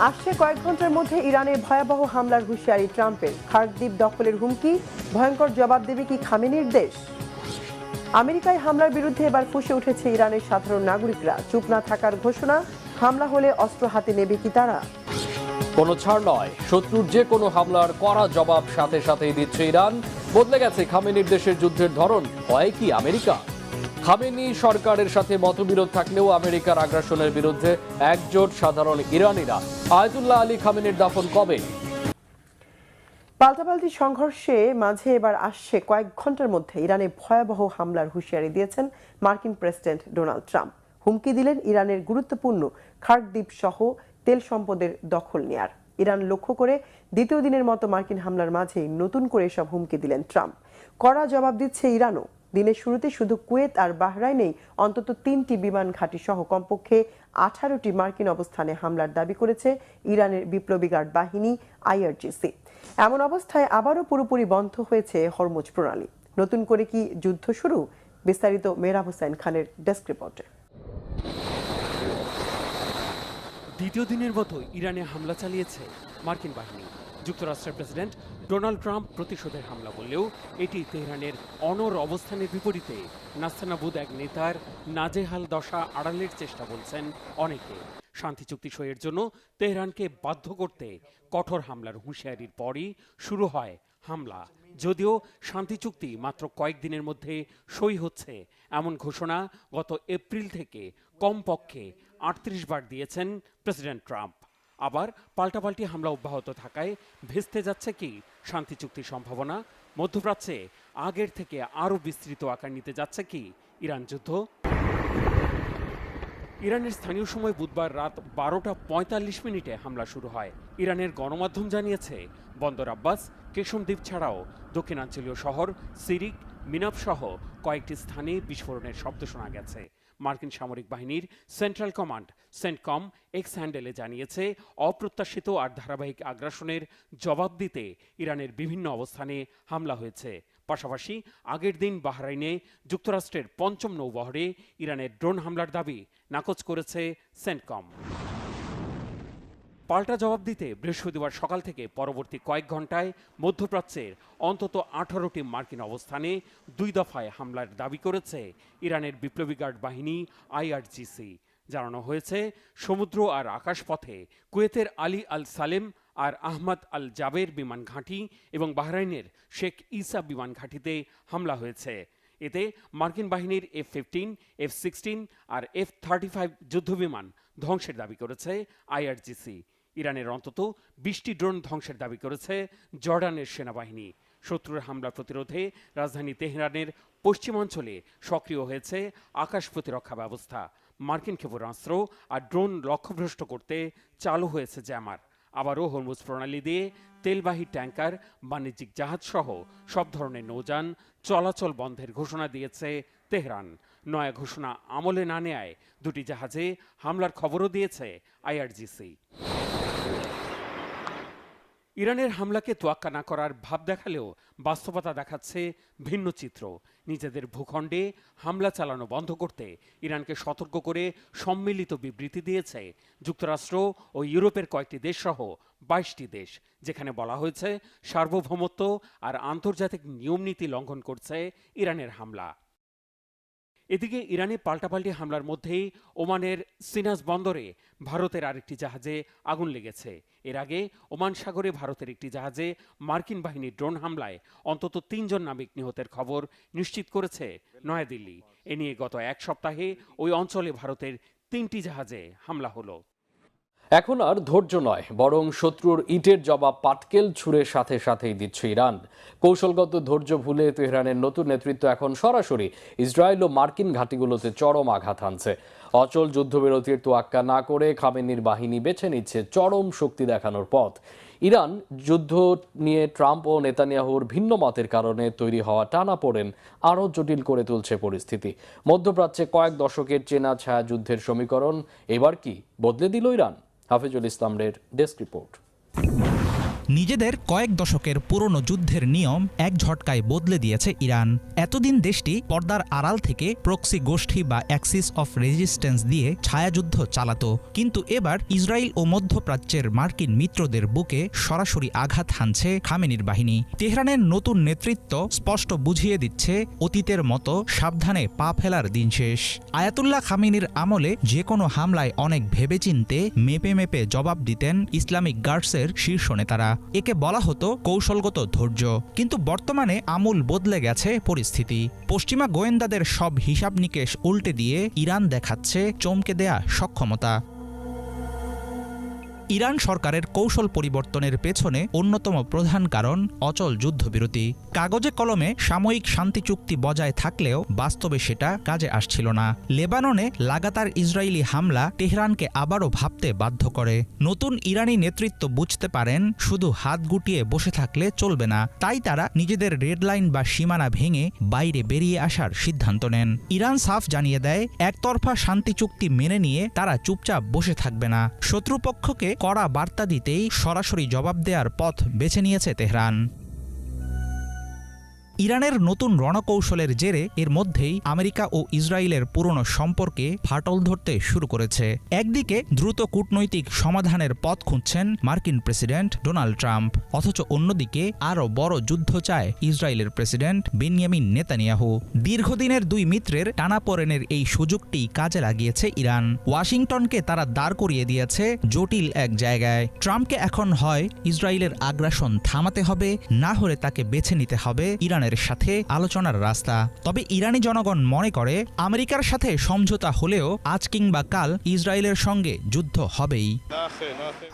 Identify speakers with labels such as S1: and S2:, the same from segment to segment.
S1: আসছে কয়েক ঘন্টার মধ্যে ইরানে ভয়াবহ হামলার হুঁশিয়ারি ট্রাম্পের। খার্ক দখলের হুমকি, ভয়ঙ্কর জবাব দেবে কি খামেনির দেশ? আমেরিকায় হামলার বিরুদ্ধে এবার ফুঁসে উঠেছে ইরানের সাধারণ নাগরিকরা। চুপ না থাকার ঘোষণা, হামলা হলে অস্ত্র হাতে নেবে কি তারা?
S2: কোনো ছাড় নয়, শত্রুর যে কোনো হামলার কড়া জবাব সাথে সাথেই দিচ্ছে ইরান। বদলে গেছে খামেনির দেশের যুদ্ধের ধরন, হয় কি আমেরিকা? খামেনি সরকারের সাথে মতবিরোধ থাকলেও আমেরিকার আগ্রাসনের বিরুদ্ধে একজোট সাধারণ ইরানিরা। আয়াতুল্লাহ আলী খামেনির দাফন কবে?
S1: পাল্টাপাল্টি সংঘর্ষে মাঝে এবার আসছে কয়েক ঘন্টার মধ্যে ইরানে ভয়াবহ হামলার হুঁশিয়ারি দিয়েছেন মার্কিন প্রেসিডেন্ট ডোনাল্ড ট্রাম্প। হুমকি দিলেন ইরানের গুরুত্বপূর্ণ খার্ক দ্বীপ সহ তেল সম্পদের দখল নেয়ার। ইরান লক্ষ্য করে দ্বিতীয় দিনের মতো মার্কিন হামলার মাঝেই নতুন করে এসব হুমকি দিলেন ট্রাম্প। কড়া জবাব দিচ্ছে ইরানও। দিনের শুরুতে শুধু কুয়েত আর বাহরাইনেই অন্তত 3টি বিমান ঘাঁটি সহ কমপক্ষে 18টি মার্কিন অবস্থানে হামলার দাবি করেছে ইরানের বিপ্লবী গার্ড বাহিনী আইআরজিসি। এমন অবস্থায় আবারও পুরোপুরি বন্ধ হয়েছে হরমুজ প্রণালী। নতুন করে কি যুদ্ধ শুরু? বিস্তারিত মেহরাব হোসেন খানের ডেস্ক রিপোর্টে।
S3: দ্বিতীয় দিনের মতো ইরানে হামলা চালিয়েছে মার্কিন বাহিনী। যুক্তরাষ্ট্রের প্রেসিডেন্ট ডোনাল্ড ট্রাম্প প্রতিশোধের হামলা বললেও এটি তেহরানের অনড় অবস্থানের বিপরীতে নাস্তানাবুদ এক নেতার নাজেহাল দশা আড়ালের চেষ্টা বলছেন অনেকে। শান্তি চুক্তি সইয়ের জন্য তেহরানকে বাধ্য করতে কঠোর হামলার হুঁশিয়ারির পরই শুরু হয় হামলা। যদিও শান্তি চুক্তি মাত্র কয়েকদিনের মধ্যে সই হচ্ছে এমন ঘোষণা গত এপ্রিল থেকে কমপক্ষে 38 বার দিয়েছেন প্রেসিডেন্ট ট্রাম্প। আবার পাল্টাপাল্টি হামলা অব্যাহত থাকায় ভেস্তে যাচ্ছে কি শান্তি চুক্তির সম্ভাবনা? মধ্যপ্রাচ্যে আগের থেকে আরও বিস্তৃত আকার নিতে যাচ্ছে কি ইরান যুদ্ধ? ইরানের স্থানীয় সময় বুধবার রাত 12টা 45 মিনিটে হামলা শুরু হয়। ইরানের গণমাধ্যম জানিয়েছে বন্দর আব্বাস, কেশম দ্বীপ ছাড়াও দক্ষিণাঞ্চলীয় শহর সিরিক, মিনাব সহ কয়েকটি স্থানে বিস্ফোরণের শব্দ শোনা গেছে। মার্কিন সামরিক বাহিনীর সেন্ট্রাল কমান্ড সেন্টকম এক্স হ্যান্ডেলে জানিয়েছে অপ্রত্যাশিত আর ধারাবাহিক আগ্রাসনের জবাব দিতে ইরানের বিভিন্ন অবস্থানে হামলা হয়েছে। পাশাপাশি আগের দিন বাহরাইনে যুক্তরাষ্ট্রের 5ম নৌবহরে ইরানের ড্রোন হামলার দাবি নাকচ করেছে সেন্টকম। পাল্টা জবাব দিতে বৃহস্পতিবার সকাল থেকে পরবর্তী কয়েক ঘন্টায় মধ্যপ্রাচ্যের অন্তত 18টি মার্কিন অবস্থানে 2 দফায় হামলার দাবি করেছে ইরানের বিপ্লবী গার্ড বাহিনী আইআরজিসি। জানানো হয়েছে সমুদ্র আর আকাশপথে কুয়েতের আলী আল সালেম আর আহমদ আল জাবের বিমান ঘাঁটি এবং বাহরাইনের শেখ ইসা বিমান ঘাঁটিতে হামলা হয়েছে। এতে মার্কিন বাহিনীর F-15, F-16 আর F-35 যুদ্ধবিমান ধ্বংসের দাবি করেছে আইআরজিসি। ইরানের অন্তত 20টি ড্রোন ধ্বংসের দাবি করেছে জর্ডানের সেনাবাহিনী। শত্রুর হামলা প্রতিরোধে রাজধানী তেহরানের পশ্চিমাঞ্চলে সক্রিয় হয়েছে আকাশ প্রতিরক্ষা ব্যবস্থা। মার্কিন ক্ষেপণাস্ত্র আর ড্রোন লক্ষ্যভ্রষ্ট করতে চালু হয়েছে জ্যামার। আবারও হরমুজ প্রণালী দিয়ে তেলবাহী ট্যাঙ্কার, বাণিজ্যিক জাহাজ সহ সব ধরনের নৌযান চলাচল বন্ধের ঘোষণা দিয়েছে তেহরান। নয়া ঘোষণা আমলে না নেয় 2টি জাহাজে হামলার খবরও দিয়েছে আইআরজিসি। ইরানের হামলাকে তোয়াক্কা না করার ভাব দেখালেও বাস্তবতা দেখাচ্ছে ভিন্ন চিত্র। নিজেদের ভূখণ্ডে হামলা চালানো বন্ধ করতে ইরানকে সতর্ক করে সম্মিলিত বিবৃতি দিয়েছে যুক্তরাষ্ট্র ও ইউরোপের কয়েকটি দেশ সহ 22টি দেশ, যেখানে বলা হয়েছে সার্বভৌমত্ব আর আন্তর্জাতিক নিয়মনীতি লঙ্ঘন করছে ইরানের হামলা। এদিকে ইরানে পাল্টাপাল্টি হামলার মধ্যেই ওমানের সিনাস বন্দরে ভারতের আরেকটি জাহাজে আগুন লেগেছে। এর আগে ওমান সাগরে ভারতের একটি জাহাজে মার্কিন বাহিনীর ড্রোন হামলায় অন্তত 3 জন নাবিক নিহতের খবর নিশ্চিত করেছে নয়াদিল্লি। এ নিয়ে গত এক সপ্তাহে ওই অঞ্চলে ভারতের 3টি জাহাজে হামলা হলো।
S2: এখন আর ধৈর্য নয়, বরং শত্রুর ইটের জবাব পাটকেল ছুঁড়ে সাথে সাথেই দিচ্ছে ইরান। কৌশলগত ধৈর্য ভুলে তেহরানের নতুন নেতৃত্ব এখন সরাসরি ইসরায়েল ও মার্কিন ঘাঁটিগুলোতে চরম আঘাত হানছে। অচল যুদ্ধবিরতির তোয়াক্কা না করে খামেনির বাহিনী বেছে নিচ্ছে চরম শক্তি দেখানোর পথ। ইরান যুদ্ধ নিয়ে ট্রাম্প ও নেতানিয়াহুর ভিন্ন মতের কারণে তৈরি হওয়া টানাপোড়েন আরও জটিল করে তুলছে পরিস্থিতি। মধ্যপ্রাচ্যে কয়েক দশকের চেনা ছায়া যুদ্ধের সমীকরণ এবার কি বদলে দিল ইরান? হাফিজুল ইসলামের ডেস্ক রিপোর্ট।
S4: নিজেদের কয়েক দশকের পুরনো যুদ্ধের নিয়ম এক ঝটকায় বদলে দিয়েছে ইরান। এতদিন দেশটি পর্দার আড়াল থেকে প্রক্সি গোষ্ঠী বা অ্যাক্সিস অফ রেজিস্ট্যান্স দিয়ে ছায়াযুদ্ধ চালাতো, কিন্তু এবার ইসরায়েল ও মধ্যপ্রাচ্যের মার্কিন মিত্রদের বুকে সরাসরি আঘাত হানছে খামেনির বাহিনী। তেহরানের নতুন নেতৃত্ব স্পষ্ট বুঝিয়ে দিচ্ছে অতীতের মতো সাবধানে পা ফেলার দিন শেষ। আয়াতুল্লাহ খামেনির আমলে যে কোনো হামলায় অনেক ভেবেচিন্তে মেপে মেপে জবাব দিতেন ইসলামিক গার্ডসের শীর্ষ নেতারা। একে বলা হতো কৌশলগত ধৈর্য। কিন্তু বর্তমানে আমূল বদলে গেছে পরিস্থিতি। পশ্চিমা গোয়েন্দাদের সব হিসাব নিকেশ উল্টে দিয়ে ইরান দেখাচ্ছে চমকে দেয়া সক্ষমতা। ইরান সরকারের কৌশল পরিবর্তনের পেছনে অন্যতম প্রধান কারণ অচল যুদ্ধবিরতি। কাগজে কলমে সাময়িক শান্তি চুক্তি বজায় থাকলেও বাস্তবে সেটা কাজে আসছিল না। লেবাননে লাগাতার ইসরায়েলি হামলা তেহরানকে আবারও ভাবতে বাধ্য করে। নতুন ইরানি নেতৃত্ব বুঝতে পারেন শুধু হাত গুটিয়ে বসে থাকলে চলবে না, তাই তারা নিজেদের রেডলাইন বা সীমানা ভেঙে বাইরে বেরিয়ে আসার সিদ্ধান্ত নেন। ইরান সাফ জানিয়ে দেয়, একতরফা শান্তি চুক্তি মেনে নিয়ে তারা চুপচাপ বসে থাকবে না। শত্রুপক্ষকে কড়া বার্তা দিতেই সরাসরি জবাব দেওয়ার পথ বেছে নিয়েছে তেহরান। ইরানের নতুন রণকৌশলের জেরে এর মধ্যেই আমেরিকা ও ইসরায়েলের পুরনো সম্পর্কে ফাটল ধরতে শুরু করেছে। একদিকে দ্রুত কূটনৈতিক সমাধানের পথ খুঁজছেন মার্কিন প্রেসিডেন্ট ডোনাল্ড ট্রাম্প, অথচ অন্যদিকে আরও বড় যুদ্ধ চায় ইসরায়েলের প্রেসিডেন্ট বেনিয়ামিন নেতানিয়াহু। দীর্ঘদিনের দুই মিত্রের টানাপোড়েনের এই সুযোগটি কাজে লাগিয়েছে ইরান। ওয়াশিংটনকে তারা দাঁড় করিয়ে দিয়েছে জটিল এক জায়গায়। ট্রাম্পকে এখন হয় ইসরায়েলের আগ্রাসন থামাতে হবে, না হলে তাকে বেছে নিতে হবে ইরানের সাথে আলোচনার রাস্তা। তবে ইরানি জনগণ মনে করে আমেরিকার সাথে সমঝোতা হলেও আজ কিংবা কাল ইসরায়েলের সঙ্গে যুদ্ধ হবেই।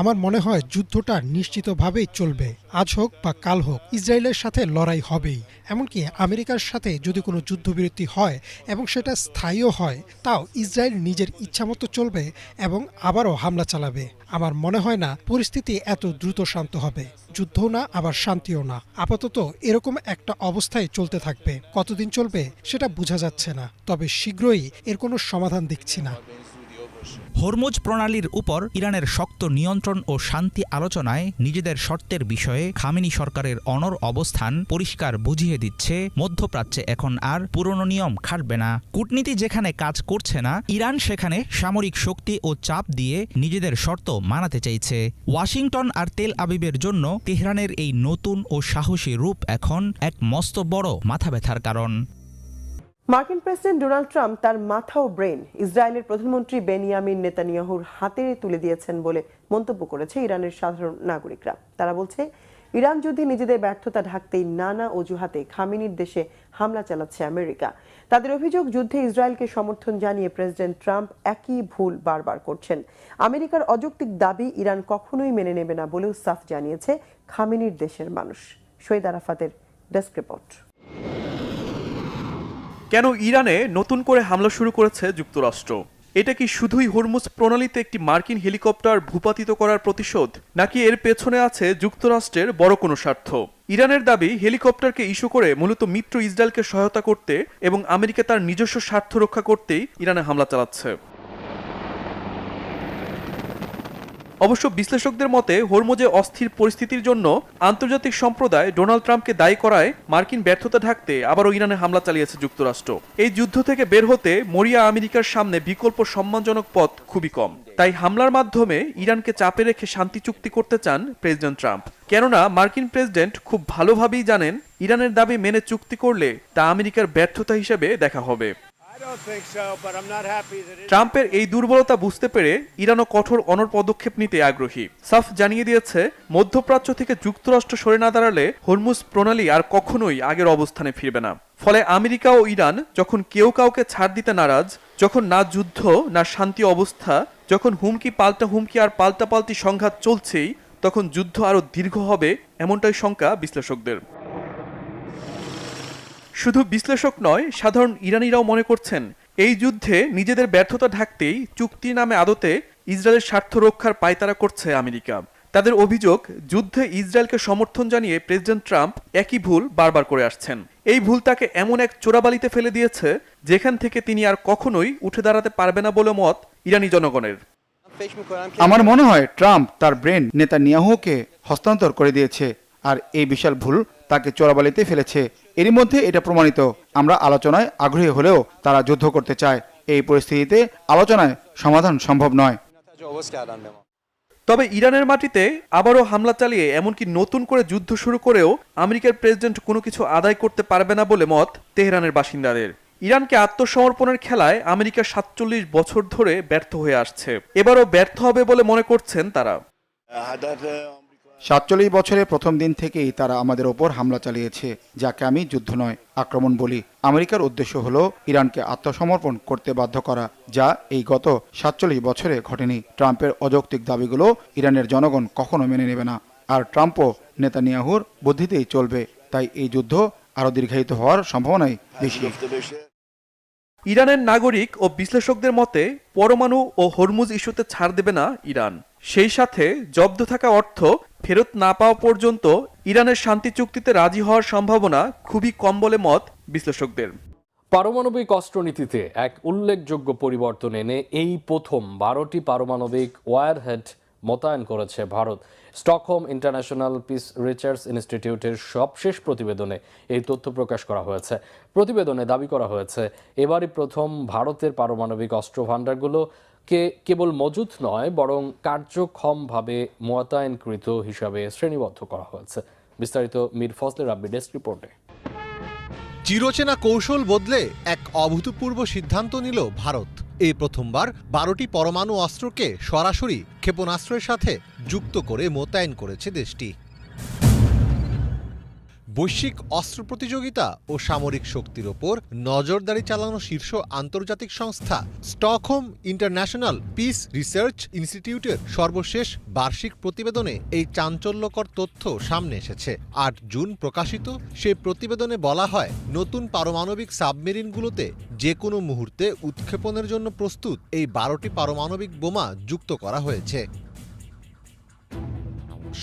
S5: আমার মনে হয় যুদ্ধটা নিশ্চিতভাবেই চলবে। আজ হোক বা কাল হোক ইসরায়েলের সাথে লড়াই হবেই। এমনকি আমেরিকার সাথে যদি কোনো যুদ্ধবিরতি হয় এবং সেটা স্থায়ীও হয়, তাও ইসরায়েল নিজের ইচ্ছামতো চলবে এবং আবারও হামলা চালাবে। আমার মনে হয় না পরিস্থিতি এত দ্রুত শান্ত হবে। যুদ্ধও না, আবার শান্তিও না। আপাতত এরকম একটা অবস্থায় চলতে থাকবে। কতদিন চলবে সেটা বোঝা যাচ্ছে না, তবে শীঘ্রই এর কোনো সমাধান দেখছি না।
S4: হরমুজ প্রণালীর উপর ইরানের শক্ত নিয়ন্ত্রণ ও শান্তি আলোচনায় নিজেদের শর্তের বিষয়ে খামেনি সরকারের অনড় অবস্থান পরিষ্কার বুঝিয়ে দিচ্ছে মধ্যপ্রাচ্যে এখন আর পুরনো নিয়ম খাটবে না। কূটনীতি যেখানে কাজ করছে না, ইরান সেখানে সামরিক শক্তি ও চাপ দিয়ে নিজেদের শর্ত মানাতে চাইছে। ওয়াশিংটন আর তেল আবিবের জন্য তেহরানের এই নতুন ও সাহসী রূপ এখন এক মস্ত বড় মাথা ব্যথার কারণ।
S1: মার্কিন প্রেসিডেন্ট ডোনাল্ড ট্রাম্প তার মাথা ও ব্রেন ইসরায়েলের প্রধানমন্ত্রী বেনিয়ামিন নেতানিয়াহুর হাতে তুলে দিয়েছেন বলে মন্তব্য করেছে ইরানের সাধারণ নাগরিকরা। তারা বলছে, ইরান যুদ্ধে নিজেদের ব্যর্থতা ঢাকতেই নানা অজুহাতে খামেনির দেশে হামলা চালাচ্ছে আমেরিকা। তাদের অভিযোগ, যুদ্ধে ইসরায়েলকে সমর্থন জানিয়ে প্রেসিডেন্ট ট্রাম্প একই ভুল বারবার করছেন। আমেরিকার অযৌক্তিক দাবি ইরান কখনোই মেনে নেবে না বলেও সাফ জানিয়েছে খামেনির দেশের মানুষ। শহীদ আরাফাতের ডেস্ক রিপোর্ট।
S6: কেন ইরানে নতুন করে হামলা শুরু করেছে যুক্তরাষ্ট্র? এটা কি শুধুই হরমুজ প্রণালীতে একটি মার্কিন হেলিকপ্টার ভূপাতিত করার প্রতিশোধ, নাকি এর পেছনে আছে যুক্তরাষ্ট্রের বড় কোনো স্বার্থ? ইরানের দাবি, হেলিকপ্টারকে ইস্যু করে মূলত মিত্র ইসরায়েলকে সহায়তা করতে এবং আমেরিকা তার নিজস্ব স্বার্থ রক্ষা করতেই ইরানে হামলা চালাচ্ছে। অবশ্য বিশ্লেষকদের মতে হরমুজে অস্থির পরিস্থিতির জন্য আন্তর্জাতিক সম্প্রদায় ডোনাল্ড ট্রাম্পকে দায়ী করায় মার্কিন ব্যর্থতা ঢাকতে আবারও ইরানে হামলা চালিয়েছে যুক্তরাষ্ট্র। এই যুদ্ধ থেকে বের হতে মরিয়া আমেরিকার সামনে বিকল্প সম্মানজনক পথ খুবই কম। তাই হামলার মাধ্যমে ইরানকে চাপে রেখে শান্তি চুক্তি করতে চান প্রেসিডেন্ট ট্রাম্প। কেননা মার্কিন প্রেসিডেন্ট খুব ভালোভাবেই জানেন ইরানের দাবি মেনে চুক্তি করলে তা আমেরিকার ব্যর্থতা হিসেবে দেখা হবে। ট্রাম্পের এই দুর্বলতা বুঝতে পেরে ইরানও কঠোর অনড় পদক্ষেপ নিতে আগ্রহী। সাফ জানিয়ে দিয়েছে, মধ্যপ্রাচ্য থেকে যুক্তরাষ্ট্র সরে না দাঁড়ালে হরমুজ প্রণালী আর কখনোই আগের অবস্থানে ফিরবে না। ফলে আমেরিকা ও ইরান যখন কেউ কাউকে ছাড় দিতে নারাজ, যখন না যুদ্ধ না শান্তি অবস্থা, যখন হুমকি পাল্টা হুমকি আর পাল্টাপাল্টি সংঘাত চলছেই, তখন যুদ্ধ আরও দীর্ঘ হবে, এমনটাই শঙ্কা বিশ্লেষকদের। শুধু বিশ্লেষক নয়, সাধারণ ইরানিরাও মনে করছেন এই যুদ্ধে নিজেদের ব্যর্থতা ঢাকতেই চুক্তির নামে আদতে ইসরায়েলের স্বার্থ রক্ষার পায়তারা করছে আমেরিকা। তাদের অভিযোগ, যুদ্ধে ইসরায়েলকে সমর্থন জানিয়ে প্রেসিডেন্ট ট্রাম্প একই ভুল বারবার করে আসছেন। এই ভুল তাকে এমন এক চোরাবালিতে ফেলে দিয়েছে যেখান থেকে তিনি আর কখনোই উঠে দাঁড়াতে পারবে না বলে মত ইরানি জনগণের।
S7: আমার মনে হয় ট্রাম্প তার ব্রেন নেতানিয়াহুকে হস্তান্তর করে দিয়েছে, আর এই বিশাল ভুল তাকে চোরাবালিতে ফেলেছে। এরই মধ্যে এটা প্রমাণিত, আমরা আলোচনায় আগ্রহী হলেও তারা যুদ্ধ করতে চায়। এই পরিস্থিতিতে আলোচনায় সমাধান সম্ভব নয়।
S6: তবে ইরানের মাটিতে আবারও হামলা চালিয়ে এমনকি নতুন করে যুদ্ধ শুরু করেও আমেরিকার প্রেসিডেন্ট কোনো কিছু আদায় করতে পারবে না বলে মত তেহরানের বাসিন্দাদের। ইরানকে আত্মসমর্পণের খেলায় আমেরিকা ৪৭ বছর ধরে ব্যর্থ হয়ে আসছে, এবারও ব্যর্থ হবে বলে মনে করছেন তারা।
S7: ৪৭ বছরে প্রথম দিন থেকেই তারা আমাদের ওপর হামলা চালিয়েছে, যাকে আমি যুদ্ধ নয় আক্রমণ বলি। আমেরিকার উদ্দেশ্য হলো ইরানকে আত্মসমর্পণ করতে বাধ্য করা, যা এই গত ৪৭ বছরে ঘটেনি। ট্রাম্পের অযৌক্তিক দাবিগুলো ইরানের জনগণ কখনো মেনে নেবে না, আর ট্রাম্পও নেতানিয়াহুর বুদ্ধিতেই চলবে। তাই এই যুদ্ধ আরও দীর্ঘায়িত হওয়ার সম্ভাবনাই বেশি।
S6: ইরানের নাগরিক ও বিশ্লেষকদের মতে পরমাণু ও হরমুজ ইস্যুতে ছাড় দেবে না ইরান। সেই সাথে জব্দ থাকা অর্থ ফেরত না পাওয়া পর্যন্ত ইরানের শান্তি চুক্তিতে রাজি হওয়ার সম্ভাবনা খুবই কম বলে মত বিশ্লেষকদের।
S2: পারমাণবিক অস্ত্রনীতিতে এক উল্লেখযোগ্য পরিবর্তন এনে এই প্রথম 12টি পারমাণবিক ওয়ারহেড মোতায়েন করেছে Bharat. Stockholm international piece research ইনস্টিটিউটের সবশেষ প্রতিবেদনে এই তথ্য প্রকাশ করা হয়েছে। প্রতিবেদনে দাবি করা হয়েছে, এবারই প্রথম ভারতের পারমাণবিক অস্ত্র ভাণ্ডারগুলোকে কেবল মজুত নয়, বরং কার্যক্ষমভাবে মোতায়েনকৃত হিসাবে শ্রেণীবদ্ধ করা হয়েছে। বিস্তারিত মীর ফজলে রাব্বি ডেস্ক রিপোর্টে।
S8: চিরচেনা কৌশল বদলে এক অভূতপূর্ব সিদ্ধান্ত নিল ভারত। এই প্রথমবার 12টি পরমাণু অস্ত্রকে সরাসরি ক্ষেপণাস্ত্রের সাথে যুক্ত করে মোতায়েন করেছে দেশটি। বৈশ্বিক অস্ত্র প্রতিযোগিতা ও সামরিক শক্তির ওপর নজরদারি চালানো শীর্ষ আন্তর্জাতিক সংস্থা স্টকহোম ইন্টারন্যাশনাল পিস রিসার্চ ইনস্টিটিউটের সর্বশেষ বার্ষিক প্রতিবেদনে এই চাঞ্চল্যকর তথ্য সামনে এসেছে। 8 জুন প্রকাশিত সেই প্রতিবেদনে বলা হয়, নতুন পারমাণবিক সাবমেরিনগুলোতে যে কোনো মুহূর্তে উৎক্ষেপণের জন্য প্রস্তুত এই 12টি পারমাণবিক বোমা যুক্ত করা হয়েছে।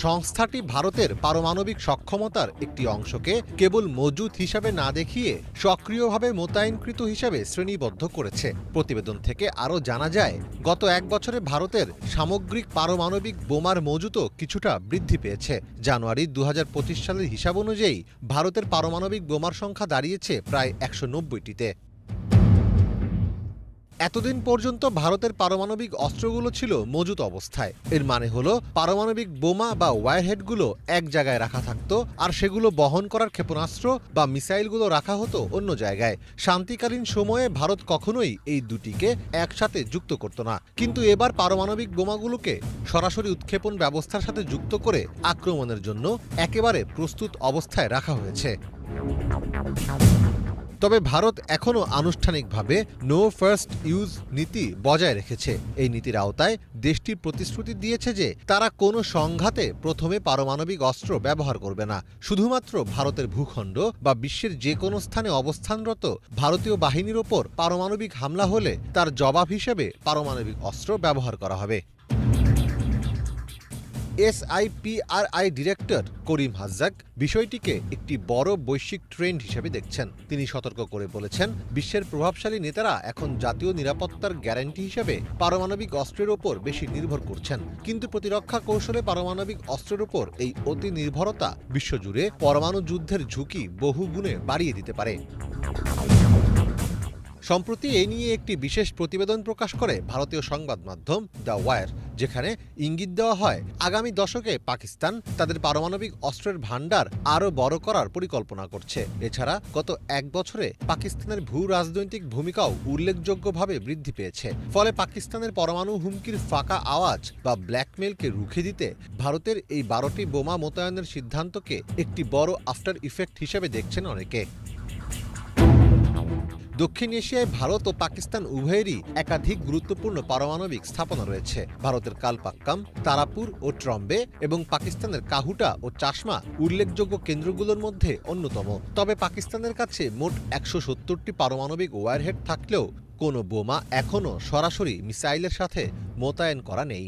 S8: সংস্থাটি ভারতের পারমাণবিক সক্ষমতার একটি অংশকে কেবল মজুত হিসাবে না দেখিয়ে সক্রিয়ভাবে মোতায়েনকৃত হিসাবে শ্রেণীবদ্ধ করেছে। প্রতিবেদন থেকে আরও জানা যায়, গত 1 বছরে ভারতের সামগ্রিক পারমাণবিক বোমার মজুতও কিছুটা বৃদ্ধি পেয়েছে। জানুয়ারি 2025 সালের হিসাব অনুযায়ী ভারতের পারমাণবিক বোমার সংখ্যা দাঁড়িয়েছে প্রায় 190টিতে। এতদিন পর্যন্ত ভারতের পারমাণবিক অস্ত্রগুলো ছিল মজুত অবস্থায়। এর মানে হলো পারমাণবিক বোমা বা ওয়ারহেডগুলো এক জায়গায় রাখা থাকতো, আর সেগুলো বহন করার ক্ষেপণাস্ত্র বা মিসাইলগুলো রাখা হতো অন্য জায়গায়। শান্তিকালীন সময়ে ভারত কখনোই এই দুটিকে একসাথে যুক্ত করত না, কিন্তু এবার পারমাণবিক বোমাগুলোকে সরাসরি উৎক্ষেপণ ব্যবস্থার সাথে যুক্ত করে আক্রমণের জন্য একেবারে প্রস্তুত অবস্থায় রাখা হয়েছে। তবে ভারত এখনও আনুষ্ঠানিকভাবে নো ফার্স্ট ইউজ নীতি বজায় রেখেছে। এই নীতির আওতায় দেশটি প্রতিশ্রুতি দিয়েছে যে তারা কোনো সংঘাতে প্রথমে পারমাণবিক অস্ত্র ব্যবহার করবে না। শুধুমাত্র ভারতের ভূখণ্ড বা বিশ্বের যে কোনো স্থানে অবস্থানরত ভারতীয় বাহিনীর ওপর পারমাণবিক হামলা হলে তার জবাব হিসেবে পারমাণবিক অস্ত্র ব্যবহার করা হবে। SIPRI ডিরেক্টর করিম হাজ্জাক বিষয়টিকে একটি বড় বৈশ্বিক ট্রেন্ড হিসেবে দেখছেন। তিনি সতর্ক করে বলেছেন, বিশ্বের প্রভাবশালী নেতারা এখন জাতীয় নিরাপত্তার গ্যারান্টি হিসেবে পারমাণবিক অস্ত্রের ওপর বেশি নির্ভর করছেন, কিন্তু প্রতিরক্ষা কৌশলে পারমাণবিক অস্ত্রের ওপর এই অতি নির্ভরতা বিশ্বজুড়ে পরমাণু যুদ্ধের ঝুঁকি বহু গুণে বাড়িয়ে দিতে পারে। সম্প্রতি এ নিয়ে একটি বিশেষ প্রতিবেদন প্রকাশ করে ভারতীয় সংবাদ মাধ্যম দ্য ওয়ার, যেখানে ইঙ্গিত দেওয়া হয় আগামী দশকে পাকিস্তান তাদের পারমাণবিক অস্ত্রের ভাণ্ডার আরও বড় করার পরিকল্পনা করছে। এছাড়া গত 1 বছরে পাকিস্তানের ভূ রাজনৈতিক ভূমিকাও উল্লেখযোগ্যভাবে বৃদ্ধি পেয়েছে। ফলে পাকিস্তানের পরমাণু হুমকির ফাঁকা আওয়াজ বা ব্ল্যাকমেলকে রুখে দিতে ভারতের এই 12টি বোমা মোতায়েনের সিদ্ধান্তকে একটি বড় আফটার ইফেক্ট হিসেবে দেখছেন অনেকে। দক্ষিণ এশিয়ায় ভারত ও পাকিস্তান উভয়েরই একাধিক গুরুত্বপূর্ণ পারমাণবিক স্থাপনা রয়েছে। ভারতের কালপাক্কাম, তারাপুর ও ট্রম্বে এবং পাকিস্তানের কাহুটা ও চাশমা উল্লেখযোগ্য কেন্দ্রগুলোর মধ্যে অন্যতম। তবে পাকিস্তানের কাছে মোট 170টি পারমাণবিক ওয়ারহেড থাকলেও কোনো বোমা এখনও সরাসরি মিসাইলের সাথে মোতায়েন করা নেই।